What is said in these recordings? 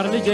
ማር ልጄ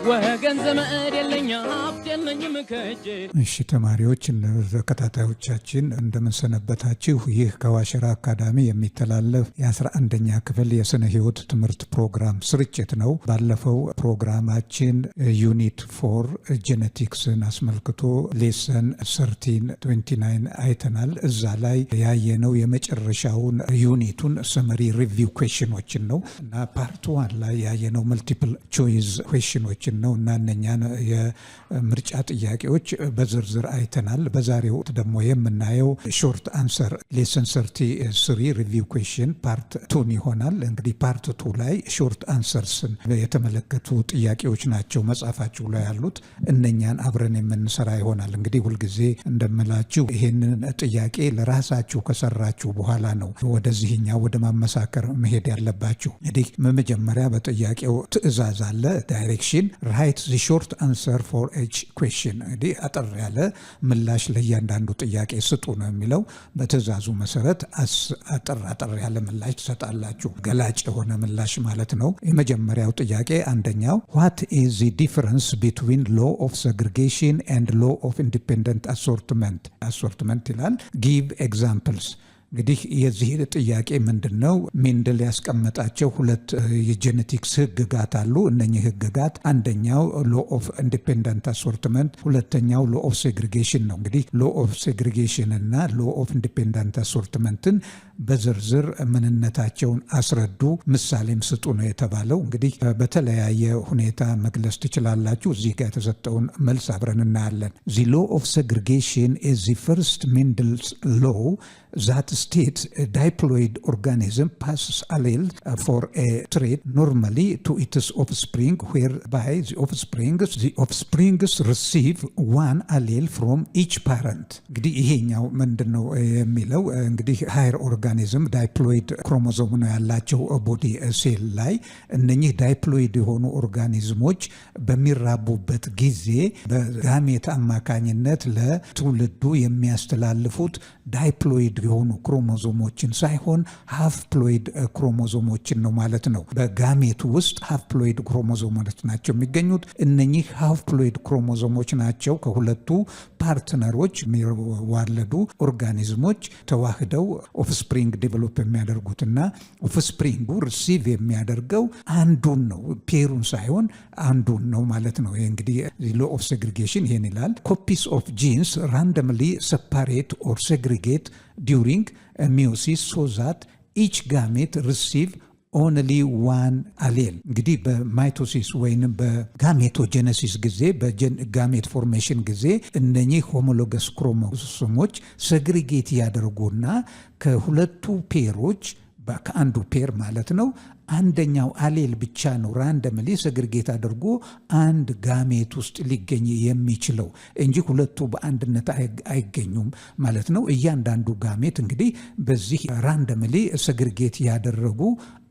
ወገን ዘመድ የለኝ ሀብት የለኝም ከእጄ። እሺ ተማሪዎች ተከታታዮቻችን እንደምንሰነበታችሁ። ይህ ከዋሸራ አካዳሚ የሚተላለፍ የ11ኛ ክፍል የስነ ህይወት ትምህርት ፕሮግራም ስርጭት ነው። ባለፈው ፕሮግራማችን ዩኒት 4 ጄኔቲክስን አስመልክቶ ሌሰን 1329 አይተናል። እዛ ላይ ያየነው የመጨረሻውን ዩኒቱን ሰመሪ ሪቪው ኩዌሽኖችን ነው እና ፓርት 1 ላይ ያየነው መልቲፕል ቾይስ ኩዌሽኖችን ነው እና እነኛን የምርጫ ጥያቄዎች በዝርዝር አይተናል። በዛሬው ደግሞ የምናየው ሾርት አንሰር ሌሰን 33 ሪቪው ኩዌሽን ፓርት 2 ይሆናል። እንግዲህ ፓርት 2 ላይ ሾርት አንሰርስን የተመለከቱ ጥያቄዎች ናቸው መጽሐፋችሁ ላይ ያሉት። እነኛን አብረን የምንሰራ ይሆናል። እንግዲህ ሁልጊዜ እንደምላችሁ ይሄንን ጥያቄ ለራሳችሁ ከሰራችሁ በኋላ ነው ወደዚህኛው ወደ ማመሳከር መሄድ ያለባችሁ። እንግዲህ በመጀመሪያ በጥያቄው ትዕዛዝ አለ፣ ዳይሬክሽን write the short answer for each question። እንግዲህ አጠር ያለ ምላሽ ለእያንዳንዱ ጥያቄ ስጡ ነው የሚለው። በትዕዛዙ መሰረት አጠር ያለ ምላሽ ትሰጣላችሁ፣ ገላጭ የሆነ ምላሽ ማለት ነው። የመጀመሪያው ጥያቄ አንደኛው what is the difference between law of segregation and law of independent assortment ይላል። give examples። እንግዲህ የዚህ ጥያቄ ምንድነው? ሜንደል ያስቀመጣቸው ሁለት የጄኔቲክስ ህግጋት አሉ። እነኚህ ህግጋት አንደኛው ሎ ኦፍ ኢንዲፔንደንት አሶርትመንት፣ ሁለተኛው ሎ ኦፍ ሴግሪጌሽን ነው። እንግዲህ ሎ ኦፍ ሴግሪጌሽን እና ሎ ኦፍ ኢንዲፔንደንት አሶርትመንትን በዝርዝር ምንነታቸውን አስረዱ፣ ምሳሌም ስጡ ነው የተባለው። እንግዲህ በተለያየ ሁኔታ መግለጽ ትችላላችሁ። እዚህ ጋር የተሰጠውን መልስ አብረን እናያለን። the law of segregation is the first Mendel's law that states a diploid organism passes allele for a trait normally to its offspring, whereby the offsprings receive one allele from each parent። እንግዲህ ይሄኛው ምንድነው የሚለው? እንግዲህ ሃየር ኦርጋኒዝም ዳይፕሎይድ ክሮሞዞም ነው ያላቸው ቦዲ ሴል ላይ። እነኚህ ዳይፕሎይድ የሆኑ ኦርጋኒዝሞች በሚራቡበት ጊዜ በጋሜት አማካኝነት ለትውልዱ የሚያስተላልፉት ዳይፕሎይድ የሆኑ ክሮሞዞሞችን ሳይሆን ሃፍ ፕሎይድ ክሮሞዞሞችን ነው ማለት ነው። በጋሜቱ ውስጥ ሃፍ ፕሎይድ ክሮሞዞሞች ናቸው የሚገኙት። እነኚህ ሃፍ ፕሎይድ ክሮሞዞሞች ናቸው ከሁለቱ ፓርትነሮች የሚዋለዱ ኦርጋኒዝሞች ተዋህደው ኦፍስፕሪንግ ዴቨሎፕ የሚያደርጉትና ኦፍስፕሪንጉ ሪሲቭ የሚያደርገው አንዱን ነው፣ ፔሩን ሳይሆን አንዱን ነው ማለት ነው። እንግዲህ ሎ ኦፍ ሴግሪጌሽን ይሄን ይላል። ኮፒስ ኦፍ ጂንስ randomly separate or segregate during meiosis so that each gamete receive only one allele። እንግዲህ በማይቶሲስ ወይንም በጋሜቶጀነሲስ ጊዜ በጋሜት ፎርሜሽን ጊዜ እነኚህ ሆሞሎገስ ክሮሞሶሞች ሰግሪጌት ያደርጉና ከሁለቱ ፔሮች ከአንዱ ፔር ማለት ነው አንደኛው አሌል ብቻ ነው ራንደምሊ ሰግሪጌት አድርጎ አንድ ጋሜት ውስጥ ሊገኝ የሚችለው እንጂ ሁለቱ በአንድነት አይገኙም ማለት ነው። እያንዳንዱ ጋሜት እንግዲህ በዚህ ራንደምሊ ሰግሪጌት ያደረጉ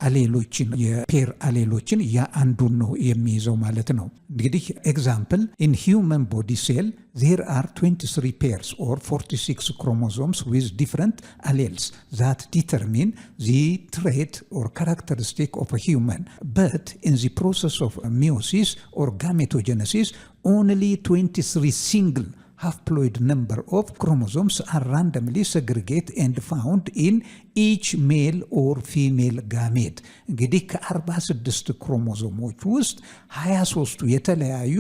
አሌሎችን የፔር አሌሎችን ያ አንዱን ነው የሚይዘው ማለት ነው። እንግዲህ ኤግዛምፕል in human body cell there are 23 pairs or 46 chromosomes with different alleles that determine the trait or characteristic of a human, but in the process of meiosis or gametogenesis only 23 single half-ploid number of chromosomes are randomly segregated and found in each male or female gamete። እንግዲህ ከ46 ክሮሞዞሞች ውስጥ 23ቱ የተለያዩ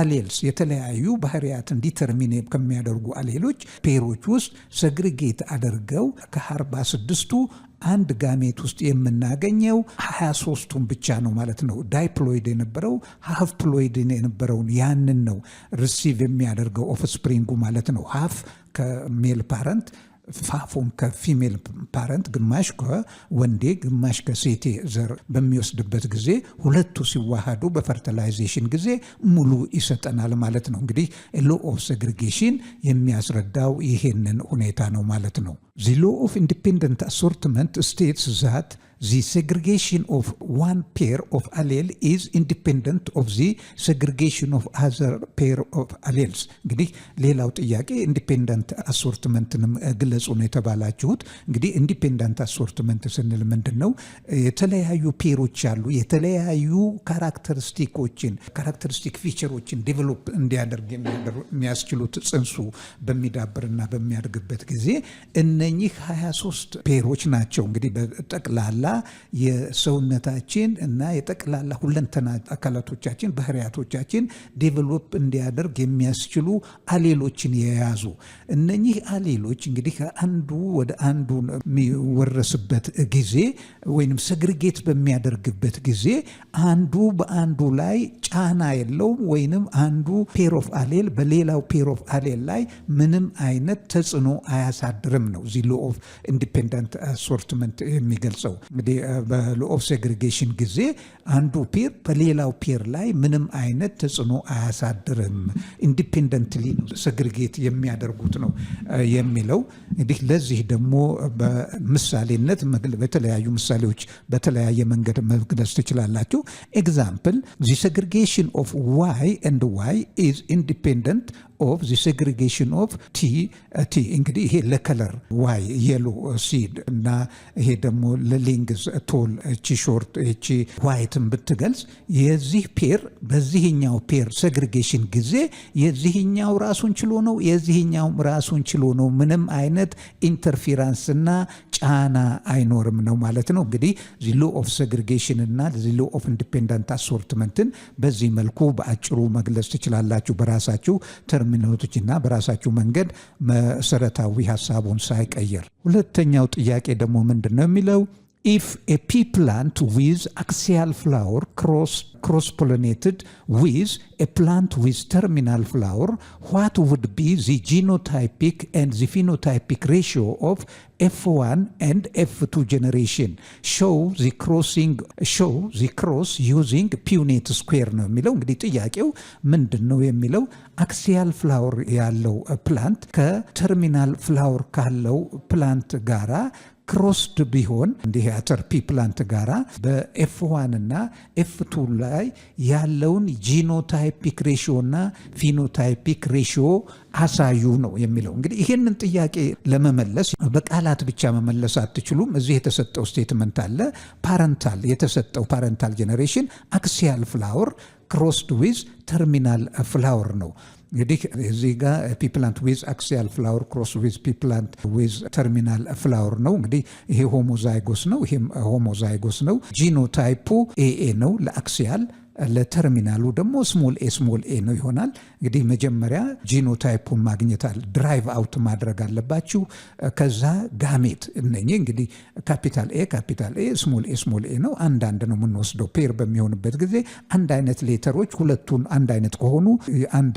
አሌልስ የተለያዩ ባህሪያትን ዲተርሚኔ ከሚያደርጉ አሌሎች ፔሮች ውስጥ ሰግሪጌት አድርገው ከ46ቱ አንድ ጋሜት ውስጥ የምናገኘው 23ቱን ብቻ ነው ማለት ነው። ዳይፕሎይድ የነበረው ሃፍ ፕሎይድ የነበረውን ያንን ነው ሪሲቭ የሚያደርገው ኦፍስፕሪንጉ ማለት ነው። ሃፍ ከሜል ፓረንት ፋፉን ከፊሜል ፓረንት ግማሽ ከወንዴ ግማሽ ከሴቴ ዘር በሚወስድበት ጊዜ ሁለቱ ሲዋሃዱ በፈርቲላይዜሽን ጊዜ ሙሉ ይሰጠናል ማለት ነው። እንግዲህ ሎ ኦፍ ሴግሪጌሽን የሚያስረዳው ይሄንን ሁኔታ ነው ማለት ነው። The law of independent assortment states that the segregation of one pair of allele is independent of the segregation of other pair of alleles. እንግዲህ ሌላው ጥያቄ ኢንዲፔንደንት አሶርትመንትንም ግለጹ ነው የተባላችሁት። እንግዲህ ኢንዲፔንደንት አሶርትመንት ስንል ምንድነው? የተለያዩ ፔሮች አሉ፣ የተለያዩ ካራክተሪስቲክ ፊቸሮችን ዴቨሎፕ እንዲያደርግ የሚያስችሉት ጽንሱ በሚዳብርና በሚያድግበት ጊዜ እነኚህ 23 ፔሮች ናቸው። እንግዲህ በጠቅላላ የሰውነታችን እና የጠቅላላ ሁለንተና አካላቶቻችን ባህሪያቶቻችን ዴቨሎፕ እንዲያደርግ የሚያስችሉ አሌሎችን የያዙ እነኚህ አሌሎች እንግዲህ አንዱ ወደ አንዱ የሚወረስበት ጊዜ ወይንም ሰግሪጌት በሚያደርግበት ጊዜ አንዱ በአንዱ ላይ ጫና የለውም ወይንም አንዱ ፔር ኦፍ አሌል በሌላው ፔር ኦፍ አሌል ላይ ምንም አይነት ተጽዕኖ አያሳድርም ነው ዚ ሎ ኦፍ ኢንዲፔንደንት አሶርትመንት የሚገልጸው። እንግዲህ በሎ ኦፍ ሴግሪጌሽን ጊዜ አንዱ ፔር በሌላው ፔር ላይ ምንም አይነት ተጽዕኖ አያሳድርም፣ ኢንዲፔንደንትሊ ሰግሪጌት የሚያደርጉት ነው የሚለው። እንግዲህ ለዚህ ደግሞ በምሳሌነት በተለያዩ ምሳሌዎች በተለያየ መንገድ መግለጽ ትችላላችሁ። ኤግዛምፕል the segregation of y and y is independent of the segregation of t እንግዲህ ይሄ ለከለር y yellow seed እና ይሄ ደግሞ ለሌንግዝ ቶል እቺ ሾርት እቺ ዋይትን ብትገልጽ የዚህ ፔር በዚህኛው ፔር ሴግሪጌሽን ጊዜ የዚህኛው ራሱን ችሎ ነው የዚህኛው ራሱን ችሎ ነው፣ ምንም አይነት ኢንተርፌረንስና ጫና አይኖርም ነው ማለት ነው። እንግዲህ the law of segregation እና the law of independent assortmentን በዚህ መልኩ በአጭሩ መግለጽ ትችላላችሁ በራሳችሁ ተርሚኖሎጂና በራሳችሁ መንገድ መሰረታዊ ሐሳቡን ሳይቀየር። ሁለተኛው ጥያቄ ደግሞ ምንድነው የሚለው? If a pea plant with axial flower cross-pollinated with a plant with terminal flower, what would be the genotypic and the phenotypic ratio of F1 and F2 generation? Show the cross using Punnett square ነው የሚለው። እንግዲህ ጥያቄው ምንድነው የሚለው? አክሲያል ፍላወር ያለው ፕላንት ከተርሚናል ፍላወር ካለው ፕላንት ጋራ ክሮስድ ቢሆን እንዲህ አተር ፒ ፕላንት ጋራ በኤፍ1 እና ኤፍ2 ላይ ያለውን ጂኖታይፒክ ሬሽዮ እና ፊኖታይፒክ ሬሽዮ አሳዩ ነው የሚለው። እንግዲህ ይህንን ጥያቄ ለመመለስ በቃላት ብቻ መመለስ አትችሉም። እዚህ የተሰጠው ስቴትመንት አለ። የተሰጠው ፓረንታል ጄኔሬሽን አክሲያል ፍላወር ክሮስድ ዊዝ ተርሚናል ፍላወር ነው። እንግዲህ እዚህ ጋር ፒፕላንት ዊዝ አክሲያል ፍላወር ክሮስ ዊዝ ፒፕላንት ዊዝ ተርሚናል ፍላወር ነው። እንግዲህ ይሄ ሆሞዛይጎስ ነው፣ ይሄም ሆሞዛይጎስ ነው። ጂኖታይፑ ኤኤ ነው ለአክሲያል፣ ለተርሚናሉ ደግሞ ስሞል ኤ ነው ይሆናል። እንግዲህ መጀመሪያ ጂኖታይፑን ማግኘታል ድራይቭ አውት ማድረግ አለባችሁ። ከዛ ጋሜት እነኚህ እንግዲህ ካፒታል ኤ ስሞል ኤ ነው። አንዳንድ ነው የምንወስደው ፔር በሚሆንበት ጊዜ አንድ አይነት ሌተሮች ሁለቱን አንድ አይነት ከሆኑ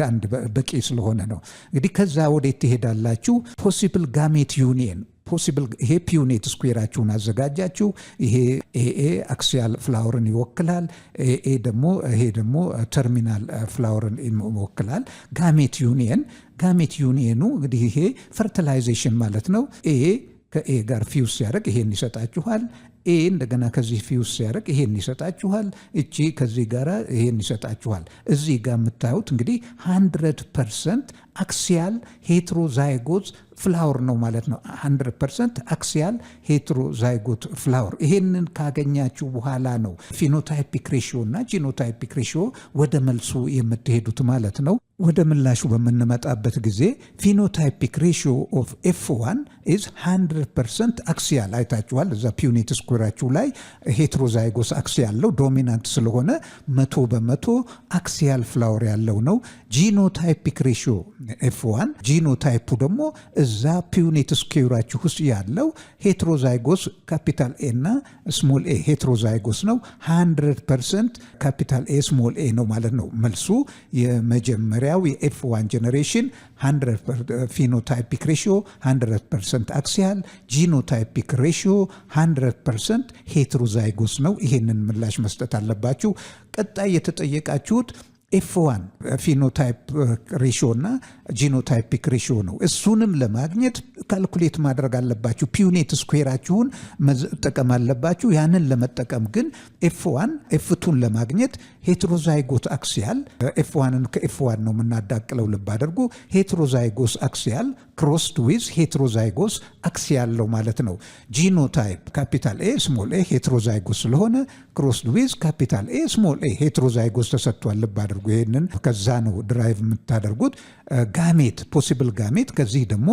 አንድ በቂ ስለሆነ ነው። እንግዲህ ከዛ ወዴት ትሄዳላችሁ? ፖሲብል ጋሜት ዩኒየን ፖሲብል ይሄ ፒዩኔት ስኩዌራችሁን አዘጋጃችሁ። ይሄ ኤኤ አክሲያል ፍላወርን ይወክላል። ኤኤ ደግሞ ይሄ ደግሞ ተርሚናል ፍላወርን ይወክላል። ጋሜት ዩኒየኑ እንግዲህ ይሄ ፈርቲላይዜሽን ማለት ነው። ኤ ከኤ ጋር ፊውስ ሲያደርግ ይሄን ይሰጣችኋል። ኤ እንደገና ከዚህ ፊውስ ሲያደርግ ይሄን ይሰጣችኋል። እቺ ከዚህ ጋር ይሄን ይሰጣችኋል። እዚህ ጋር የምታዩት እንግዲህ 100% አክሲያል ሄትሮዛይጎት ፍላወር ነው ማለት ነው። 100% አክሲያል ሄትሮዛይጎት ፍላወር። ይሄንን ካገኛችሁ በኋላ ነው ፊኖታይፒክ ሬሽዮ እና ጂኖታይፒክ ሬሽዮ ወደ መልሱ የምትሄዱት ማለት ነው። ወደ ምላሹ በምንመጣበት ጊዜ ፊኖታይፒክ ሬሽዮ ኦፍ ኤፍ1 ኢዝ 100% አክሲያል አይታችኋል። እዛ ፒዩኔት ስኩዌራችሁ ላይ ሄትሮዛይጎስ አክሲያል ነው ዶሚናንት ስለሆነ 100% አክሲያል ፍላወር ያለው ነው። ጂኖታይፒክ ሬሽዮ ኤፍ1 ጂኖታይፑ ደግሞ እዛ ፒዩኔት ስኩዌራችሁ ውስጥ ያለው ሄትሮዛይጎስ ካፒታል ኤ እና ስሞል ኤ ሄትሮዛይጎስ ነው። 100% ካፒታል ኤ ስሞል ኤ ነው ማለት ነው። መልሱ የመጀመሪያው የኤፍ1 ጄኔሬሽን 100 ፊኖታይፒክ ሬሽዮ 100% አክሲያል፣ ጂኖታይፒክ ሬሽዮ 100% ሄትሮዛይጎስ ነው። ይሄንን ምላሽ መስጠት አለባችሁ። ቀጣይ የተጠየቃችሁት F1 ፊኖታይፕ ሬሽዮ እና ጂኖታይፒክ ሬሽዮ ነው። እሱንም ለማግኘት ካልኩሌት ማድረግ አለባችሁ። ፒዩኔት ስኩዌራችሁን መጠቀም አለባችሁ። ያንን ለመጠቀም ግን F1 F2ን ለማግኘት ሄትሮዛይጎስ አክሲያል F1ን ከF1 ነው የምናዳቅለው። ልብ አድርጉ። ሄትሮዛይጎስ አክሲያል ክሮስድ ዊዝ ሄትሮዛይጎስ አክሲያል ነው ማለት ነው። ጂኖታይፕ ካፒታል ኤ ስሞል ኤ ሄትሮዛይጎስ ስለሆነ ክሮስድ ዊዝ ካፒታል ኤ ስሞል ኤ ሄትሮዛይጎስ ተሰጥቷል። ልብ አድርጉ። ይሄንን ከዛ ነው ድራይቭ የምታደርጉት። ጋሜት ፖሲብል ጋሜት ከዚህ ደግሞ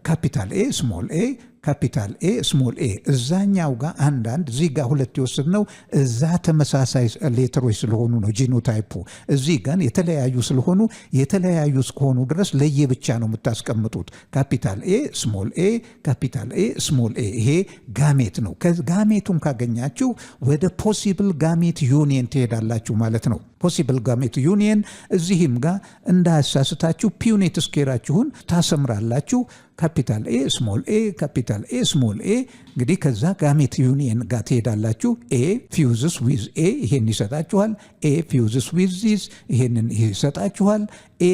ካፒታል ኤ ስሞል ኤ ካፒታል ኤ ስሞል ኤ እዛኛው ጋር አንዳንድ እዚህ ጋር ሁለት የወሰድነው እዛ ተመሳሳይ ሌተሮች ስለሆኑ ነው ጂኖታይፑ። እዚህ ግን የተለያዩ ስለሆኑ የተለያዩ እስከሆኑ ድረስ ለየብቻ ነው የምታስቀምጡት። ካፒታል ኤ ስሞል ኤ ካፒታል ኤ ስሞል ኤ ይሄ ጋሜት ነው። ጋሜቱን ካገኛችሁ ወደ ፖሲብል ጋሜት ዩኒየን ትሄዳላችሁ ማለት ነው። ፖሲብል ጋሜት ዩኒየን እዚህም ጋር እንዳያሳስታችሁ ፒዩኔት ስኬራችሁን ታሰምራላችሁ። ካፒታል ኤ ስሞል ኤ ካፒታል ኤ ስሞል ኤ እንግዲህ ከዛ ጋሜት ዩኒየን ጋር ትሄዳላችሁ። ኤ ፊውዝስ ዊዝ ኤ ይሄን ይሰጣችኋል። ኤ ፊውዝስ ዊዝ ዚስ ይሄንን ይሰጣችኋል። ኤ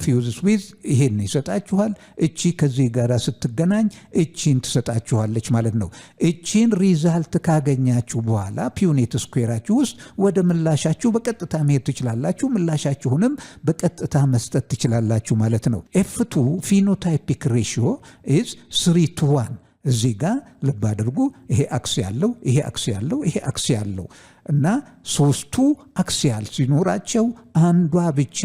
ፊውዝስ ዊዝ ይሄን ይሰጣችኋል። እቺ ከዚህ ጋር ስትገናኝ እቺን ትሰጣችኋለች ማለት ነው። እቺን ሪዛልት ካገኛችሁ በኋላ ፒዩኔት ስኩዌራችሁ ውስጥ ወደ ምላሻችሁ በቀጥታ መሄድ ትችላላችሁ። ምላሻችሁንም በቀጥታ መስጠት ትችላላችሁ ማለት ነው። F2 ፊኖታይፒክ ሬሽዮ is 3:1 እዚህ ጋር ልብ አድርጉ። ይሄ አክስ ያለው ይሄ አክስ ያለው ይሄ አክስ ያለው እና ሶስቱ አክሲያል ሲኖራቸው አንዷ ብቻ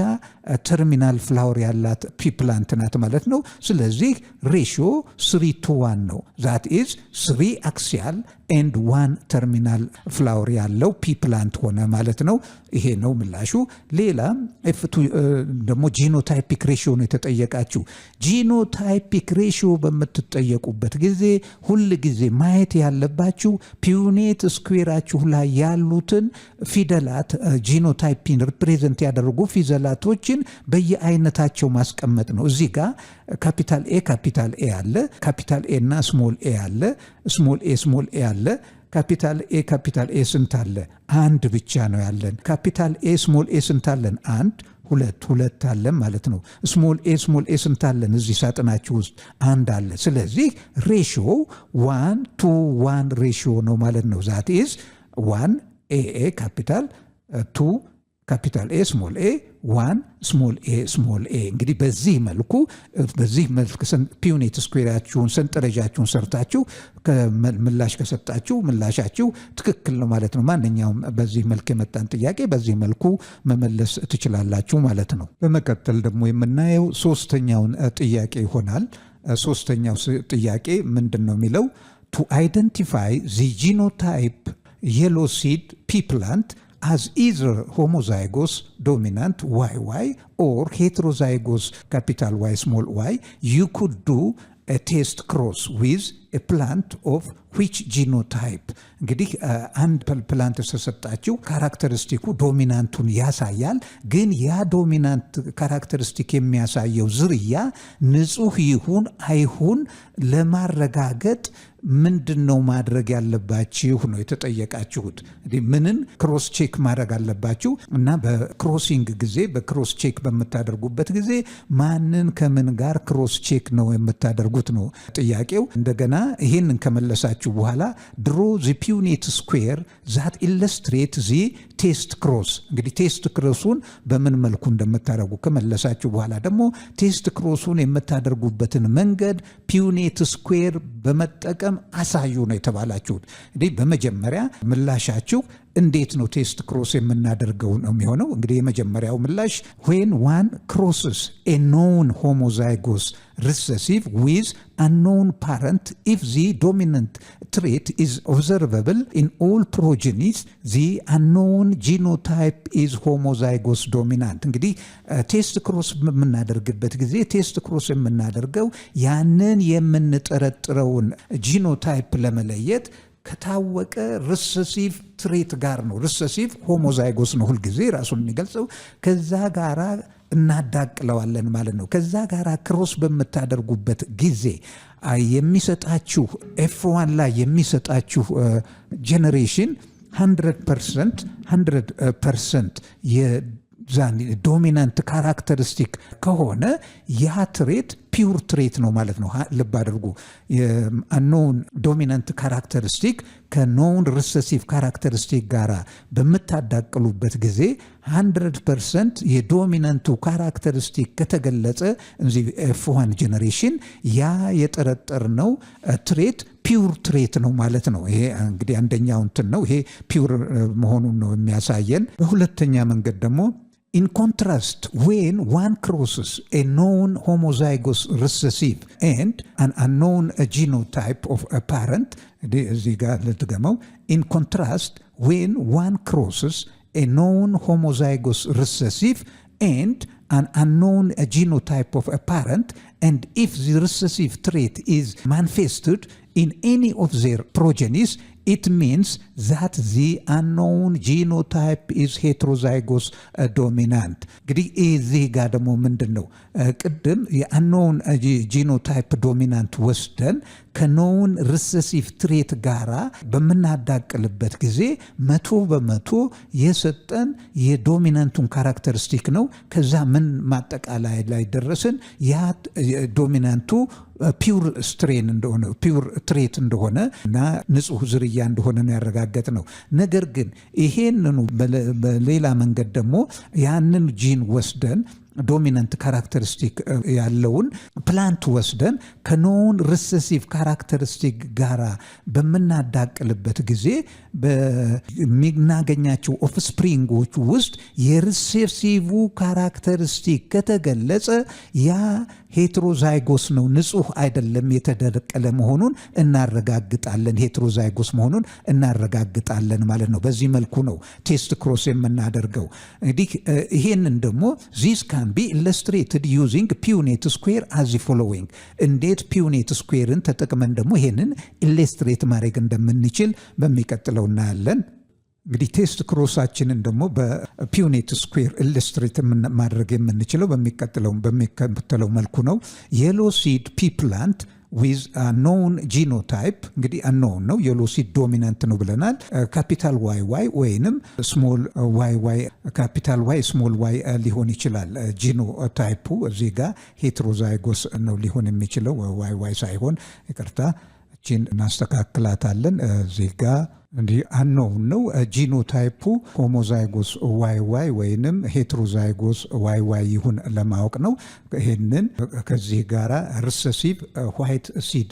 ተርሚናል ፍላወር ያላት ፒፕላንት ናት ማለት ነው። ስለዚህ ሬሽዮ 3:1 ነው። ዛት ኢዝ 3 አክሲያል ኤንድ 1 ተርሚናል ፍላወር ያለው ፒፕላንት ሆነ ማለት ነው። ይሄ ነው ምላሹ። ሌላ F2 ደግሞ ጂኖታይፒክ ሬሽዮ ነው የተጠየቃችሁ። ጂኖታይፒክ ሬሽዮ በምትጠየቁበት ጊዜ ሁል ጊዜ ማየት ያለባችሁ ፒዩኔት ስኩዌራችሁ ላይ ያሉትን ፊደላት ጂኖታይፒን ሪፕሬዘንት ያደረጉ ፊደላቶችን በየአይነታቸው ማስቀመጥ ነው። እዚህ ጋር ካፒታል ኤ አለ፣ ካፒታል ኤ እና ስሞል ኤ አለ፣ ስሞል ኤ አለ። ካፒታል ኤ ስንት አለ? አንድ ብቻ ነው ያለን። ካፒታል ኤ ስሞል ኤ ስንት አለን? አንድ ሁለት አለን ማለት ነው። ስሞል ኤ ስንት አለን? እዚህ ሳጥናችሁ ውስጥ አንድ አለ። ስለዚህ ሬሽዮ 1:1 ሬሽዮ ነው ማለት ነው። ዛት ኢዝ 1 ኤ ካፒታል 2 ካፒታል ኤ ስሞል ኤ 1 ስሞል ኤ። እንግዲህ በዚህ መልኩ ፒዩኔት ስኩዌራችሁን ሰንጠረዣችሁን ሰርታችሁ ምላሽ ከሰጣችሁ ምላሻችሁ ትክክል ነው ማለት ነው። ማንኛውም በዚህ መልክ የመጣን ጥያቄ በዚህ መልኩ መመለስ ትችላላችሁ ማለት ነው። በመቀጠል ደግሞ የምናየው ሶስተኛውን ጥያቄ ይሆናል። ሶስተኛው ጥያቄ ምንድን ነው የሚለው? to identify the genotype yellow seed pea plant as either homozygous dominant YY or heterozygous capital Y small y, you could do a test cross with a plant of which genotype? እንግዲህ አንድ ፕላንት ተሰጣችሁ፣ ካራክተሪስቲኩ ዶሚናንቱን ያሳያል። ግን ያ ዶሚናንት ካራክተሪስቲክ የሚያሳየው ዝርያ ንጹህ ይሁን አይሁን ለማረጋገጥ ምንድን ነው ማድረግ ያለባችሁ ነው የተጠየቃችሁት። ምንን ክሮስ ቼክ ማድረግ አለባችሁ እና በክሮሲንግ ጊዜ በክሮስ ቼክ በምታደርጉበት ጊዜ ማንን ከምን ጋር ክሮስ ቼክ ነው የምታደርጉት ነው ጥያቄው። እንደገና ይህንን ከመለሳችሁ በኋላ ድሮ ዚ ፒዩኔት ስኩዌር ዛት ኢለስትሬት ዚ ቴስት ክሮስ። እንግዲህ ቴስት ክሮሱን በምን መልኩ እንደምታደርጉ ከመለሳችሁ በኋላ ደግሞ ቴስት ክሮሱን የምታደርጉበትን መንገድ ፒዩኔት ስኩዌር በመጠቀም አሳዩ ነው የተባላችሁት። እንግዲህ በመጀመሪያ ምላሻችሁ እንዴት ነው ቴስት ክሮስ የምናደርገው ነው የሚሆነው። እንግዲህ የመጀመሪያው ምላሽ when one crosses a known homozygous recessive with unknown parent if the dominant trait is observable in all progenies the unknown genotype is homozygous dominant። እንግዲህ ቴስት ክሮስ በምናደርግበት ጊዜ ቴስት ክሮስ የምናደርገው ያንን የምንጠረጥረውን ጂኖታይፕ ለመለየት ከታወቀ ሪሰሲቭ ትሬት ጋር ነው። ሪሰሲቭ ሆሞዛይጎስ ነው ሁልጊዜ ራሱን የሚገልጸው። ከዛ ጋራ እናዳቅለዋለን ማለት ነው። ከዛ ጋራ ክሮስ በምታደርጉበት ጊዜ የሚሰጣችሁ F1 ላይ የሚሰጣችሁ ጄኔሬሽን 100% ዛን ዶሚናንት ካራክተሪስቲክ ከሆነ ያ ትሬት ፒውር ትሬት ነው ማለት ነው። ልብ አድርጉ። የአኖውን ዶሚናንት ካራክተሪስቲክ ከኖውን ሪሰሲቭ ካራክተሪስቲክ ጋራ በምታዳቅሉበት ጊዜ 100% የዶሚናንቱ ካራክተሪስቲክ ከተገለጸ እዚህ F1 ጄኔሬሽን ያ የጠረጠርነው ትሬት ፒውር ትሬት ነው ማለት ነው። ይሄ እንግዲህ አንደኛው እንትን ነው። ይሄ ፒውር መሆኑን ነው የሚያሳየን። በሁለተኛ መንገድ ደግሞ in contrast, when one crosses a known homozygous recessive and an unknown genotype of a parent, in contrast, when one crosses a known homozygous recessive and an unknown genotype of a parent, and if the recessive trait is manifested in any of their progenies, it means that the unknown genotype is heterozygous dominant. እንግዲህ እዚህ ጋር ደግሞ ምንድን ነው ቅድም የአንኖውን ጂኖታይፕ ዶሚናንት ወስደን ከኖውን ሪሰሲቭ ትሬት ጋራ በምናዳቅልበት ጊዜ 100% የሰጠን የዶሚናንቱን ካራክተሪስቲክ ነው። ከዛ ምን ማጠቃላይ ላይ ደረስን? ያ ዶሚናንቱ ፒውር ስትሬን እንደሆነ ፒውር ትሬት እንደሆነ እና ንጹህ ዝርያ እንደሆነ ነው ያረጋገጥ ነው። ነገር ግን ይሄንኑ በሌላ መንገድ ደግሞ ያንን ጂን ወስደን ዶሚናንት ካራክተሪስቲክ ያለውን ፕላንት ወስደን ከኖን ሪሰሲቭ ካራክተሪስቲክ ጋራ በምናዳቅልበት ጊዜ በሚናገኛቸው ኦፍስፕሪንጎች ውስጥ የሪሴሲቭ ካራክተሪስቲክ ከተገለጸ ያ ሄትሮዛይጎስ ነው፣ ንጹህ አይደለም፣ የተደቀለ መሆኑን እናረጋግጣለን፣ ሄትሮዛይጎስ መሆኑን እናረጋግጣለን ማለት ነው። በዚህ መልኩ ነው ቴስት ክሮስ የምናደርገው። እንግዲህ ይሄንን ደግሞ ዚስ ካን ቢ ኢለስትሬትድ ዩዚንግ ፒውኔት ስኩዌር አዝ ፎሎዊንግ። እንዴት ፒውኔት ስኩዌርን ተጠቅመን ደግሞ ይሄንን ኢለስትሬት ማድረግ እንደምንችል በሚቀጥለው እናያለን። እንግዲህ ቴስት ክሮሳችንን ደግሞ በፒውኔት ስኩዌር ኢለስትሬት ማድረግ የምንችለው በሚከተለው መልኩ ነው። የሎ ሲድ ፒ ፕላንት with a known genotype እንግዲህ unknown ነው፣ የሎ ሲድ ዶሚናንት ነው ብለናል። ካፒታል ዋይ ዋይ ወይንም ስሞል ዋይ ዋይ ካፒታል ዋይ ስሞል ዋይ ሊሆን ይችላል። ጂኖታይፑ እዚህ ጋር ሄትሮዛይጎስ ነው ሊሆን የሚችለው፣ ዋይ ዋይ ሳይሆን ይቅርታ፣ እቺን እናስተካክላታለን። እዚህ ጋር እንዲህ አኖውን ነው። ጂኖታይፑ ሆሞዛይጎስ ዋይ ዋይ ወይንም ሄትሮዛይጎስ ዋይ ዋይ ይሁን ለማወቅ ነው። ይህንን ከዚህ ጋራ ሪሰሲቭ ዋይት ሲድ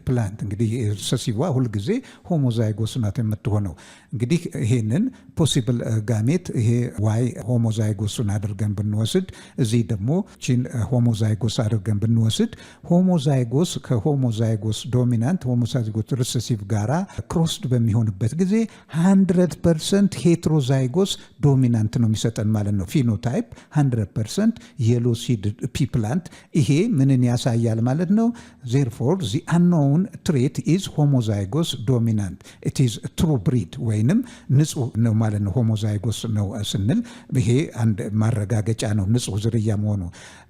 ፕላንት እንግዲህ ሪሰሲቭ ሁልጊዜ ሆሞዛይጎስ ናት የምትሆነው። እንግዲህ ይህንን ፖሲብል ጋሜት ይሄ ዋይ ሆሞዛይጎስን አድርገን ብንወስድ፣ እዚህ ደግሞ ቺን ሆሞዛይጎስ አድርገን ብንወስድ፣ ሆሞዛይጎስ ከሆሞዛይጎስ ዶሚናንት ሆሞዛይጎስ ሪሰሲቭ ጋራ ክሮስድ በሚሆንበት ጊዜ 100% ሄትሮዛይጎስ ዶሚናንት ነው የሚሰጠን ማለት ነው። ፊኖታይፕ 100% የሎ ሲድ ፒ ፕላንት። ይሄ ምንን ያሳያል ማለት ነው? therefore the unknown trait is homozygous dominant. it is true breed ወይንም ንጹህ ነው ማለት ነው። ሆሞዛይጎስ ነው ስንል ይሄ አንድ ማረጋገጫ ነው ንጹህ ዝርያ መሆኑ።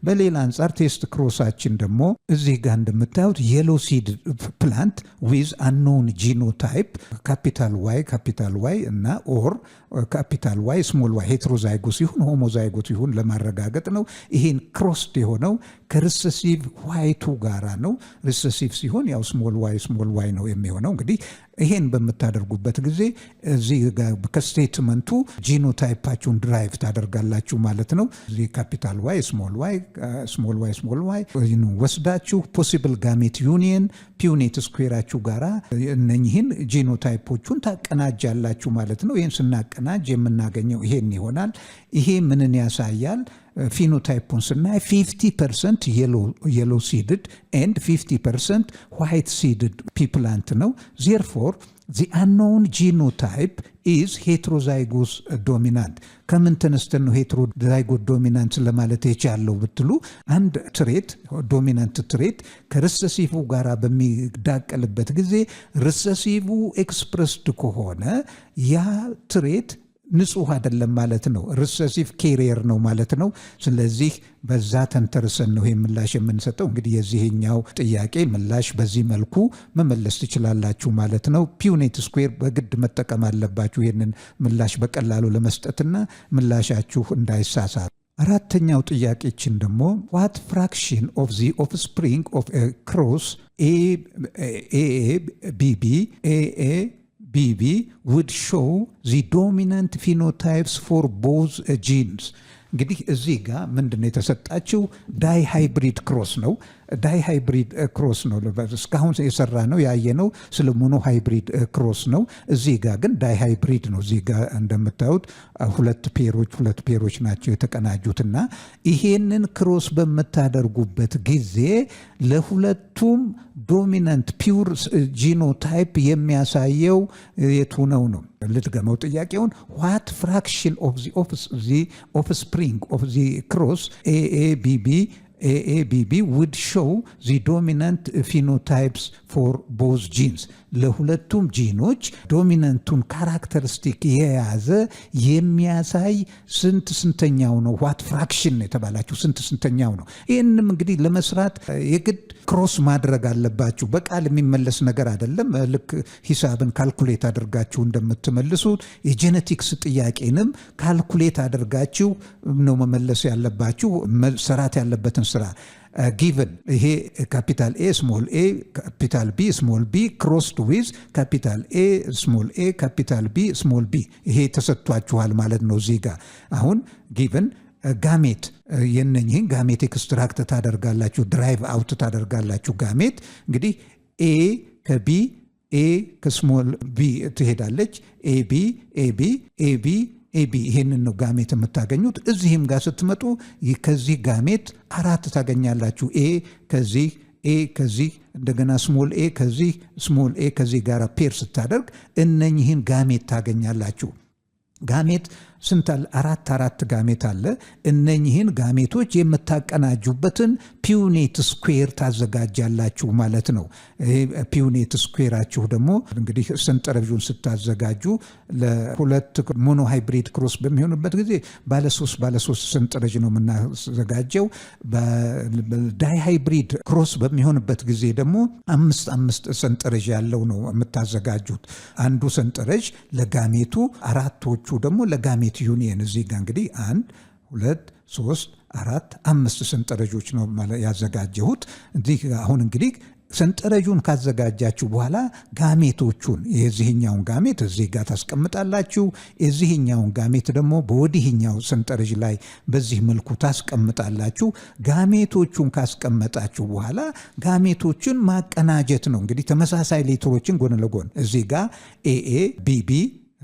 በሌላ አንጻር ቴስት ክሮሳችን ደግሞ እዚህ ጋር እንደምታዩት የሎ ሲድ ፕላንት with unknown genotype ካፒታል ዋይ እና ኦር ካፒታል ዋይ ስሞል ዋይ ሄትሮዛይጎስ ይሁን ሆሞዛይጎስ ይሁን ለማረጋገጥ ነው። ይሄን ክሮስድ የሆነው ከሪሰሲቭ ዋይቱ ጋራ ነው። ሪሰሲቭ ሲሆን ያው ስሞል ዋይ ነው የሚሆነው። እንግዲህ ይሄን በምታደርጉበት ጊዜ እዚህ ጋር ከስቴትመንቱ ጂኖታይፓችሁን ድራይቭ ታደርጋላችሁ ማለት ነው። እዚህ ካፒታል ዋይ ስሞል ዋይ ወስዳችሁ ፖሲብል ጋሜት ዩኒየን ፒውኔት ስኩዌራችሁ ጋራ እነኚህን ጂኖታይፖቹን ታቀናጃላችሁ ማለት ነው። ይህን ስናቀናጅ የምናገኘው ይሄን ይሆናል። ይሄ ምንን ያሳያል? ፊኖታይፑን ስናይ 50% የሎ ሲድድ ኤንድ 50% ዋይት ሲድድ ፒ ፕላንት ነው። therefore the unknown genotype is heterozygous dominant። ከምን ተነስተን ነው ሄትሮዛይጎስ ዶሚናንት ለማለት የቻለው ብትሉ፣ አንድ ትሬት ዶሚናንት ትሬት ከሪሰሲቭ ጋራ በሚዳቀልበት ጊዜ ሪሰሲቭ ኤክስፕረስድ ከሆነ ያ ትሬት ንጹህ አይደለም ማለት ነው። ሪሰሲቭ ኬሪየር ነው ማለት ነው። ስለዚህ በዛ ተንተርሰን ነው ምላሽ የምንሰጠው። እንግዲህ የዚህኛው ጥያቄ ምላሽ በዚህ መልኩ መመለስ ትችላላችሁ ማለት ነው። ፒዩኔት ስኩዌር በግድ መጠቀም አለባችሁ ይህንን ምላሽ በቀላሉ ለመስጠትና ምላሻችሁ እንዳይሳሳት። አራተኛው ጥያቄችን ደግሞ what fraction of the offspring of a cross AABB would show the dominant phenotypes for both genes? እንግዲህ እዚህ ጋር ምንድነው የተሰጣችው? ዳይ ሃይብሪድ ክሮስ ነው። ዳይ ሃይብሪድ ክሮስ ነው። እስካሁን የሰራ ነው ያየነው ስለ ሞኖ ሃይብሪድ ክሮስ ነው። እዚህ ጋር ግን ዳይ ሃይብሪድ ነው። እዚህ ጋር እንደምታዩት ሁለት ፔሮች ናቸው የተቀናጁትና ይሄንን ክሮስ በመታደርጉበት ጊዜ ለሁለቱም ዶሚናንት ፒውር ጂኖታይፕ የሚያሳየው የቱ ነው? ልትገመው ጥያቄውን what fraction of the offspring of the cross AABB would show the dominant phenotypes for both genes? ለሁለቱም ጂኖች ዶሚናንቱን ካራክተሪስቲክ የያዘ የሚያሳይ ስንተኛው ነው? ዋት ፍራክሽን የተባላችሁ ስንተኛው ነው? ይህንም እንግዲህ ለመስራት የግድ ክሮስ ማድረግ አለባችሁ። በቃል የሚመለስ ነገር አይደለም። ልክ ሂሳብን ካልኩሌት አድርጋችሁ እንደምትመልሱት የጄኔቲክስ ጥያቄንም ካልኩሌት አድርጋችሁ ነው መመለስ ያለባችሁ። መሰራት ያለበትን ስራ given ይሄ ካፒታል A ስሞል a ካፒታል B ስሞል b crossed with ካፒታል A ስሞል a ካፒታል B ስሞል b ይሄ ተሰጥቷችኋል ማለት ነው። እዚህ ጋር አሁን given ጋሜት የነኝህን ጋሜት ኤክስትራክት ታደርጋላችሁ፣ ድራይቭ አውት ታደርጋላችሁ። ጋሜት እንግዲህ A ከB A ከስሞል b ትሄዳለች። AB AB AB AB ይሄንን ነው ጋሜት የምታገኙት። እዚህም ጋር ስትመጡ ከዚህ ጋሜት 4 ታገኛላችሁ። A ከዚህ እንደገና ስሞል a ከዚህ ስሞል a ከዚህ ጋር ፔር ስታደርግ እነኚህን ጋሜት ታገኛላችሁ። ጋሜት ስንታል? 4 ጋሜት አለ። እነኚህን ጋሜቶች የምታቀናጁበትን ፒዩኔት ስኩዌር ታዘጋጃላችሁ ማለት ነው። ፒዩኔት ስኩዌራችሁ ደግሞ እንግዲህ ሰንጠረዡን ስታዘጋጁ ለሁለት ሞኖ ሃይብሪድ ክሮስ በሚሆንበት ጊዜ ባለ3 ሰንጠረዥ ነው የምናዘጋጀው። በዳይ ሃይብሪድ ክሮስ በሚሆንበት ጊዜ ደግሞ 5 ሰንጠረዥ ያለው ነው የምታዘጋጁት። አንዱ ሰንጠረዥ ለጋሜቱ፣ 4ቶቹ ደግሞ ለጋሜት ዩኒየን። እዚህ ጋር እንግዲህ 1 2 3 4 5 ሰንጠረዦች ነው ያዘጋጀሁት። አሁን እንግዲህ ሰንጠረዡን ካዘጋጃችሁ በኋላ ጋሜቶቹን የዚህኛውን ጋሜት እዚህ ጋር ታስቀምጣላችሁ። የዚህኛውን ጋሜት ደግሞ በወዲህኛው ሰንጠረዥ ላይ በዚህ መልኩ ታስቀምጣላችሁ። ጋሜቶቹን ካስቀመጣችሁ በኋላ ጋሜቶችን ማቀናጀት ነው። እንግዲህ ተመሳሳይ ሌተሮችን ጎን ለጎን እዚህ ጋር ኤኤ ቢቢ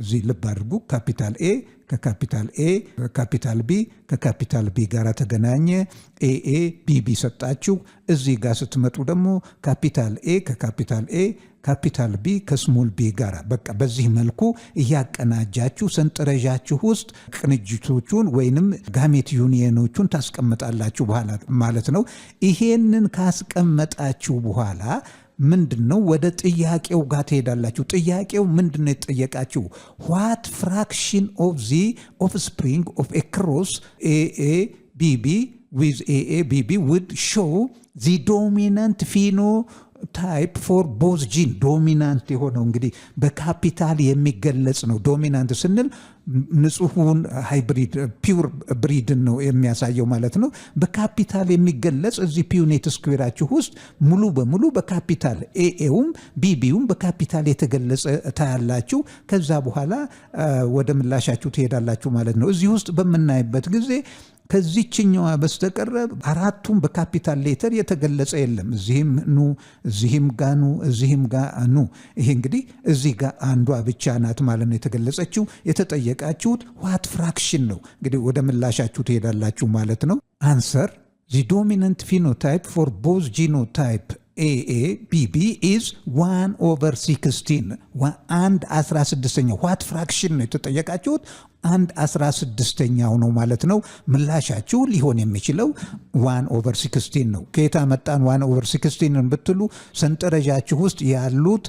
እዚህ ልብ አድርጉ። ካፒታል ኤ ከካፒታል ኤ ካፒታል ቢ ከካፒታል ቢ ጋር ተገናኘ። ኤኤ ቢቢ ሰጣችሁ። እዚህ ጋር ስትመጡ ደግሞ ካፒታል ኤ ከካፒታል ኤ ካፒታል ቢ ከስሞል ቢ ጋር በቃ በዚህ መልኩ እያቀናጃችሁ ሰንጠረዣችሁ ውስጥ ቅንጅቶቹን ወይንም ጋሜት ዩኒየኖቹን ታስቀምጣላችሁ በኋላ ማለት ነው። ይሄንን ካስቀመጣችሁ በኋላ ምንድነው ወደ ጥያቄው ጋር ትሄዳላችሁ። ጥያቄው ምንድነው የተጠየቃችሁ? what fraction of the offspring of a cross AABB with AABB would show the dominant phenotype for both gene? ዶሚናንት የሆነው እንግዲህ በካፒታል የሚገለጽ ነው። ዶሚናንት ስንል ንጹሑን ሃይብሪድ ፒውር ብሪድን ነው የሚያሳየው ማለት ነው። በካፒታል የሚገለጽ እዚህ ፒዩኔት ስኩዌራችሁ ውስጥ ሙሉ በሙሉ በካፒታል ኤኤውም ቢቢውም በካፒታል የተገለጸ ታያላችሁ። ከዛ በኋላ ወደ ምላሻችሁ ትሄዳላችሁ ማለት ነው። እዚህ ውስጥ በምናይበት ጊዜ ከዚህኛዋ በስተቀር 4ቱም በካፒታል ሌተር የተገለጸ የለም። እዚህም ኑ፣ እዚህም ጋ ኑ፣ እዚህም ጋ ኑ። ይሄ እንግዲህ እዚህ ጋር አንዷ ብቻ ናት ማለት ነው የተገለጸችው። የተጠየቃችሁት ዋት ፍራክሽን ነው። እንግዲህ ወደ ምላሻችሁ ትሄዳላችሁ ማለት ነው። አንሰር the dominant phenotype for both genotype AA BB is 1/16 1/16 ዋት ፍራክሽን ነው የተጠየቃችሁት። 1/16 ነው ማለት ነው። ምላሻችሁ ሊሆን የሚችለው 1/16 ነው። ከየት መጣን 1/16 ብትሉ ሰንጠረዣችሁ ውስጥ ያሉት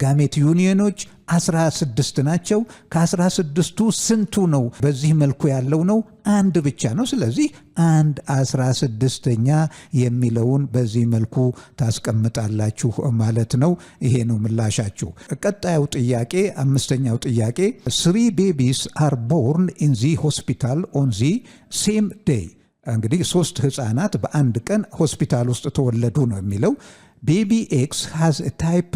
ጋሜት ዩኒየኖች 16 ናቸው። ከ16ቱ ስንቱ ነው በዚህ መልኩ ያለው ነው? አንድ ብቻ ነው። ስለዚህ 1/16 የሚለውን በዚህ መልኩ ታስቀምጣላችሁ ማለት ነው። ይሄ ነው ምላሻችሁ። ቀጣዩ ጥያቄ 5ኛው ጥያቄ 3 babies are born in the hospital on the same day። እንግዲህ 3 ህፃናት በአንድ ቀን ሆስፒታል ውስጥ ተወለዱ ነው የሚለው። ቤቢ ኤክስ has a type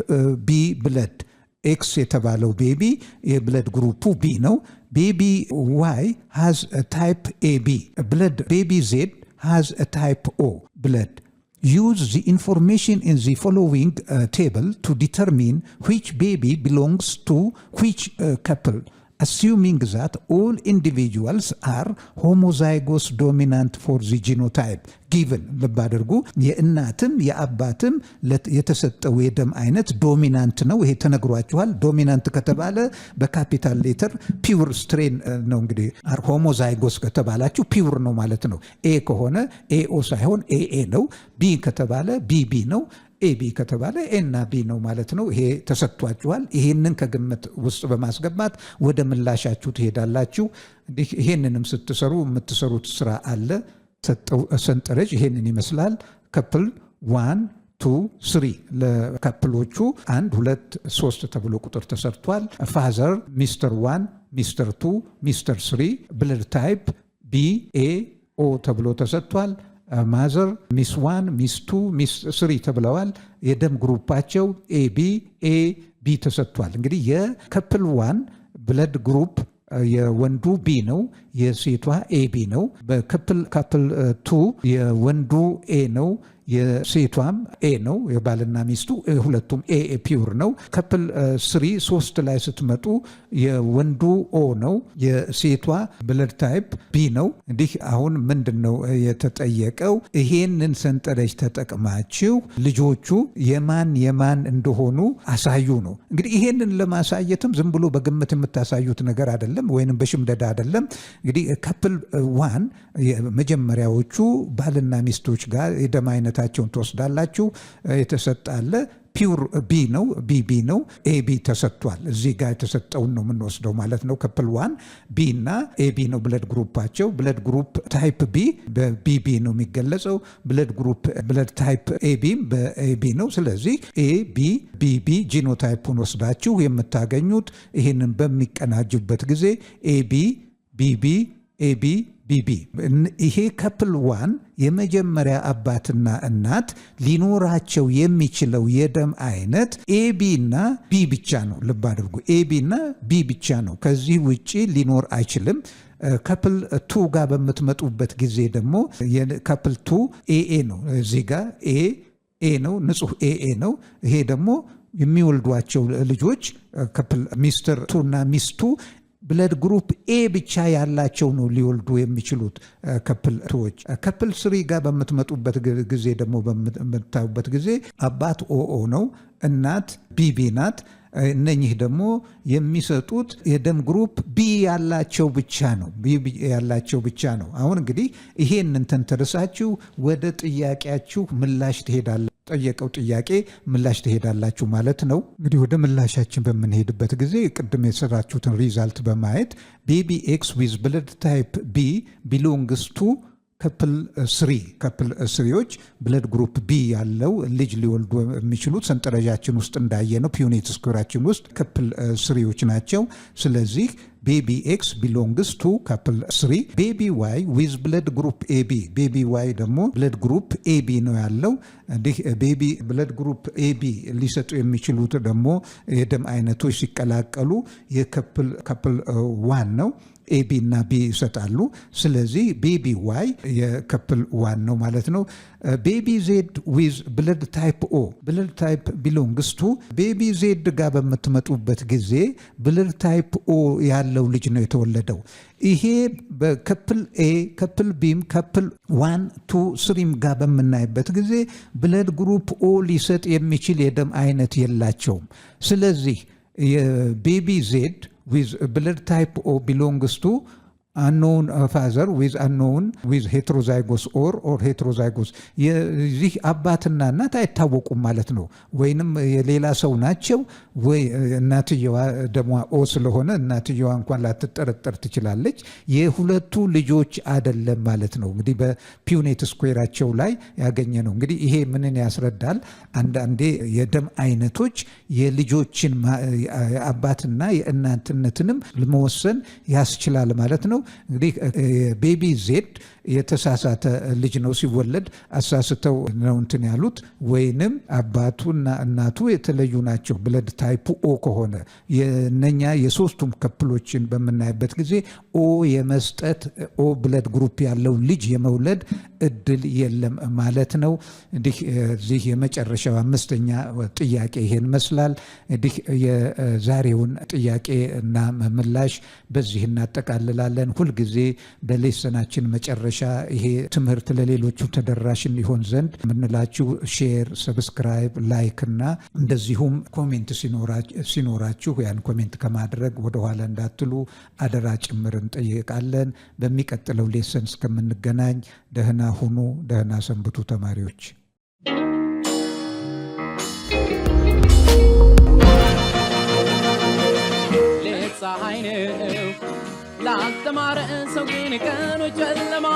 B blood። ኤክስ የተባለው ቤቢ የብለድ ግሩፑ ቢ ነው። ቤቢ ዋይ has a type AB blood። ቤቢ ዜድ has a type O blood። Use the information in the following table to determine which baby belongs to which couple, assuming that all individuals are homozygous dominant for the genotype given። ልብ አድርጉ። የእናትም የአባትም የተሰጠው የደም አይነት ዶሚናንት ነው። ይሄ ተነግሯችኋል። ዶሚናንት ከተባለ በካፒታል ሌተር ፒውር ስትሬን ነው። እንግዲህ ሆሞዛይጎስ ከተባላችሁ ፒውር ነው ማለት ነው። ኤ ከሆነ ኤኦ ሳይሆን ኤኤ ነው። ቢ ከተባለ ቢቢ ነው። ኤቢ ከተባለ ኤና ቢ ነው ማለት ነው። ይሄ ተሰጥቷችኋል። ይሄንን ከግምት ውስጥ በማስገባት ወደ ምላሻችሁ ትሄዳላችሁ። እንዲህ ይሄንንም ስትሰሩ የምትሰሩት ስራ አለ። ሰንጠረዥ ይሄንን ይመስላል። ካፕል 1 2 3 ለካፕሎቹ 1 2 3 ተብሎ ቁጥር ተሰርቷል። ፋዘር ሚስተር 1 ሚስተር 2 ሚስተር 3 ብለድ ታይፕ ቢ ኤ ኦ ተብሎ ተሰጥቷል። ማዘር ሚስ 1 ሚስ 2 ሚስ 3 ተብለዋል። የደም ግሩፓቸው ኤቢ ኤ ቢ ተሰጥቷል። እንግዲህ የካፕል 1 ብለድ ግሩፕ የወንዱ ቢ ነው፣ የሴቷ ኤቢ ነው። በካፕል 2 የወንዱ ኤ ነው፣ የሴቷም ኤ ነው። የባልና ሚስቱ ሁለቱም ኤ ፒውር ነው። ካፕል 3 ላይ ስትመጡ የወንዱ ኦ ነው፣ የሴቷ ብለድ ታይፕ ቢ ነው። እንዲህ አሁን ምንድን ነው የተጠየቀው? ይሄንን ሰንጠረዥ ተጠቅማችሁ ልጆቹ የማን እንደሆኑ አሳዩ ነው። እንግዲህ ይሄንን ለማሳየትም ዝም ብሎ በግምት የምታሳዩት ነገር አይደለም፣ ወይንም በሽምደዳ አይደለም። እንግዲህ ካፕል 1 የመጀመሪያዎቹ ባልና ሚስቶች ጋር የደም አይነታቸውን ትወስዳላችሁ። የተሰጣለ ፒውር ቢ ነው፣ ቢቢ ነው። ኤቢ ተሰጥቷል። እዚህ ጋር የተሰጠውን ነው የምንወስደው ማለት ነው። ካፕል 1 ቢ እና ኤቢ ነው ብለድ ግሩፓቸው። ብለድ ግሩፕ ታይፕ ቢ በቢቢ ነው የሚገለጸው። ብለድ ታይፕ ኤቢም በኤቢ ነው። ስለዚህ ኤቢ ቢቢ ጂኖታይፑን ወስዳችሁ የምታገኙት ይህንን በሚቀናጁበት ጊዜ ኤቢ ቢቢ ኤቢ ቢቢ። ይሄ ካፕል 1 የመጀመሪያ አባትና እናት ሊኖራቸው የሚችለው የደም አይነት ኤቢ እና ቢ ብቻ ነው። ልብ አድርጉ፣ ኤቢ እና ቢ ብቻ ነው። ከዚህ ውጪ ሊኖር አይችልም። ካፕል 2 ጋር በምትመጡበት ጊዜ ደግሞ የካፕል 2 ኤኤ ነው። እዚህ ጋር ኤ ነው፣ ንጹህ ኤኤ ነው። ይሄ ደግሞ የሚወልዷቸው ልጆች ካፕል ሚስተር 2 እና ሚስቱ ብለድ ግሩፕ ኤ ብቻ ያላቸው ነው ሊወልዱ የሚችሉት ካፕል 2ዎች። ካፕል 3 ጋር በምትመጡበት ጊዜ ደግሞ በምታዩበት ጊዜ አባት ኦኦ ነው፣ እናት ቢቢ ናት። እነኚህ ደግሞ የሚሰጡት የደም ግሩፕ ቢ ያላቸው ብቻ ነው፣ ቢ ያላቸው ብቻ ነው። አሁን እንግዲህ ይሄንን ተንተርሳችሁ ወደ ጥያቄያችሁ ምላሽ ትሄዳላችሁ። ጠየቀው ጥያቄ ምላሽ ትሄዳላችሁ ማለት ነው። እንግዲህ ወደ ምላሻችን በምንሄድበት ጊዜ ቅድም የሰራችሁትን ሪዛልት በማየት ቤቢ ኤክስ ዊዝ ብለድ ታይፕ ቢ ቢሎንግስ ቱ ካፕል 3 ካፕል 3ዎች ብለድ ግሩፕ ቢ ያለው ልጅ ሊወልዱ የሚችሉት ሰንጠረዣችን ውስጥ እንዳየነው ፒዩኒት ስኩራችን ውስጥ ካፕል 3ዎች ናቸው። ስለዚህ ቤቢ ኤክስ ቢሎንግስ ቱ ካፕል 3። ቤቢ ዋይ ዊዝ ብለድ ግሩፕ ኤቢ፣ ቤቢ ዋይ ደግሞ ብለድ ግሩፕ ኤቢ ነው ያለው። እንዲህ ቤቢ ብለድ ግሩፕ ኤቢ ሊሰጡ የሚችሉት ደግሞ የደም አይነቶች ሲቀላቀሉ የካፕል 1 ነው። ኤቢ እና ቢ ይሰጣሉ። ስለዚህ ቤቢ ዋይ የካፕል 1 ነው ማለት ነው። ቤቢ ዜድ ዊዝ ብለድ ታይፕ ኦ፣ ብለድ ታይፕ ቢሎንግስ ቱ ቤቢ ዜድ ጋር በምትመጡበት ጊዜ ብለድ ታይፕ ኦ ያለው ልጅ ነው የተወለደው። ይሄ በካፕል ኤ ካፕል ቢም ካፕል 1 2 3 ጋር በምናይበት ጊዜ ብለድ ግሩፕ ኦ ሊሰጥ የሚችል የደም አይነት የላቸውም። ስለዚህ የቤቢ ዜድ with blood type O belongs to unknown father with unknown with heterozygous or heterozygous የዚህ አባትና እናት አይታወቁም ማለት ነው። ወይንም የሌላ ሰው ናቸው ወይ እናትየዋ ደሟ ኦ ስለሆነ እናትየዋ እንኳን ላትጠረጠር ትችላለች። የሁለቱ ልጆች አይደለም ማለት ነው። እንግዲህ በፒውኔት ስኩዌራቸው ላይ ያገኘ ነው። እንግዲህ ይሄ ምንን ያስረዳል? አንዳንዴ የደም አይነቶች የልጆችን አባትና የእናትነትንም ለመወሰን ያስችላል ማለት ነው። እንግዲህ ቤቢ ዜድ የተሳሳተ ልጅ ነው ሲወለድ አሳስተው ነው እንትን ያሉት ወይንም አባቱና እናቱ የተለዩ ናቸው ብለድ ታይፕ ኦ ከሆነ የነኛ የሶስቱም ከፕሎችን በመናይበት ጊዜ ኦ የመስጠት ኦ ብለድ ግሩፕ ያለው ልጅ የመውለድ እድል የለም ማለት ነው። እንዲህ እዚህ የመጨረሻው አምስተኛ ጥያቄ ይሄን መስላል። እንዲህ የዛሬውን ጥያቄ እና ምላሽ በዚህ እናጠቃልላለን። ሁልጊዜ በሌሰናችን መጨረሻ ይሄ ትምህርት ለሌሎቹ ተደራሽ እንዲሆን ዘንድ ምንላችሁ ሼር፣ ሰብስክራይብ፣ ላይክ እና እንደዚሁም ኮሜንት ሲኖራችሁ ያን ኮሜንት ከማድረግ ወደኋላ እንዳትሉ አደራ ጭምር እንጠይቃለን። በሚቀጥለው ሌሰን እስከምንገናኝ ደህና ሁኑ፣ ደህና ሰንብቱ ተማሪዎች። ፀሐይ ነው ላስተማረ ሰው ግን ቀኑ ጨለማ